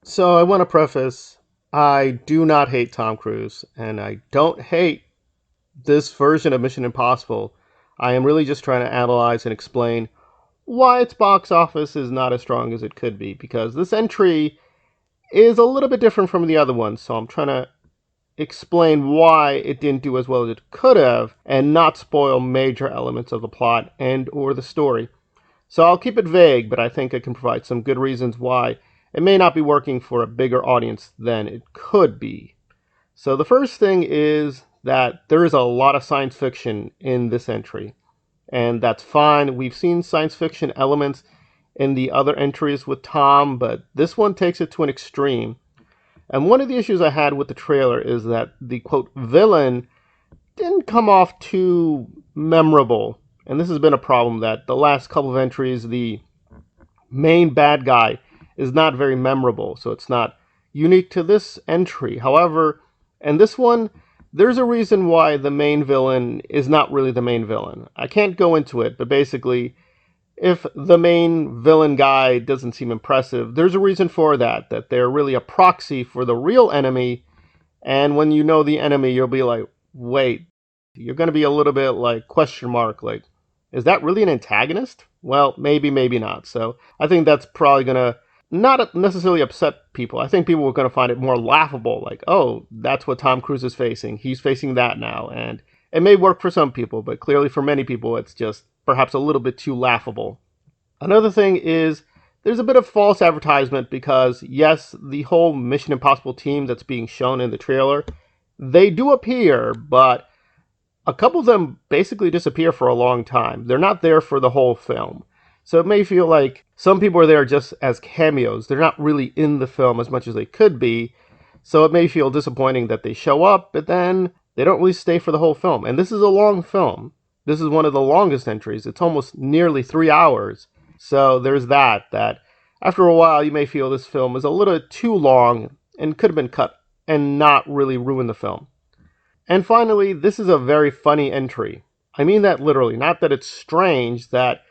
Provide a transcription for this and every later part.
So I want to preface, I do not hate Tom Cruise, and I don't hate this version of Mission Impossible. I am really just trying to analyze and explain why its box office is not as strong as it could be, because this entry is a little bit different from the other ones, so I'm trying to explain why it didn't do as well as it could have and not spoil major elements of the plot and or the story. So I'll keep it vague, but I think I can provide some good reasons why it may not be working for a bigger audience than it could be. So the first thing is that there is a lot of science fiction in this entry, and that's fine. We've seen science fiction elements in the other entries with Tom, but this one takes it to an extreme. And one of the issues I had with the trailer is that the quote villain didn't come off too memorable. And this has been a problem that the last couple of entries, the main bad guy is not very memorable. So it's not unique to this entry. However, in this one, there's a reason why the main villain is not really the main villain. I can't go into it, but basically, if the main villain guy doesn't seem impressive, there's a reason for that, that they're really a proxy for the real enemy. And when you know the enemy, you'll be like, wait, you're going to be a little bit like question mark, like, is that really an antagonist? Well, maybe, maybe not. So I think that's probably going to not necessarily upset people. I think people are going to find it more laughable, like, oh, that's what Tom Cruise is facing. He's facing that now. And it may work for some people, but clearly for many people, it's just perhaps a little bit too laughable. Another thing is there's a bit of false advertisement because, yes, the whole Mission Impossible team that's being shown in the trailer, they do appear, but a couple of them basically disappear for a long time. They're not there for the whole film. So it may feel like some people are there just as cameos. They're not really in the film as much as they could be. So it may feel disappointing that they show up, but then they don't really stay for the whole film. And this is a long film. This is one of the longest entries. It's almost nearly 3 hours. So there's that after a while you may feel this film is a little too long and could have been cut and not really ruin the film. And finally, this is a very funny entry. I mean that literally, not that it's strange, that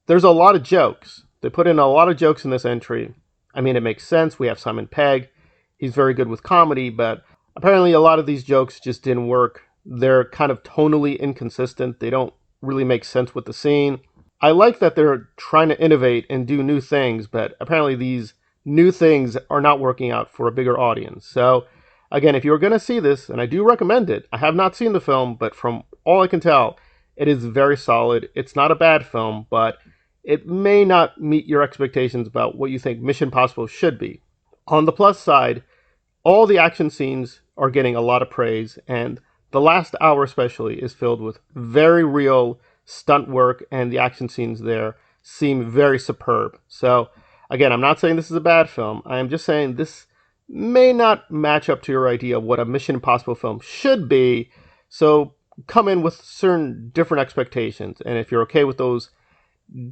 there's a lot of jokes. They put in a lot of jokes in this entry. I mean, it makes sense. We have Simon Pegg. He's very good with comedy, but apparently a lot of these jokes just didn't work. They're kind of tonally inconsistent. They don't really make sense with the scene. I like that they're trying to innovate and do new things, but apparently these new things are not working out for a bigger audience. So again, if you're going to see this, and I do recommend it, I have not seen the film, but from all I can tell, it is very solid. It's not a bad film, but it may not meet your expectations about what you think Mission Impossible should be. On the plus side, all the action scenes are getting a lot of praise, and the last hour especially is filled with very real stunt work, and the action scenes there seem very superb. So again, I'm not saying this is a bad film. I am just saying this may not match up to your idea of what a Mission Impossible film should be. So come in with certain different expectations. And if you're okay with those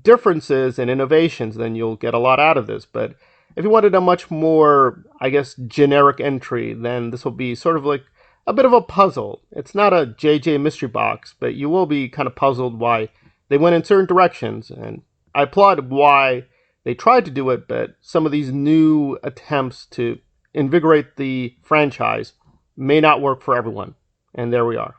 differences and innovations, then you'll get a lot out of this. But if you wanted a much more, I guess, generic entry, then this will be sort of like a bit of a puzzle. It's not a JJ mystery box, but you will be kind of puzzled why they went in certain directions. And I applaud why they tried to do it, but some of these new attempts to invigorate the franchise may not work for everyone. And there we are.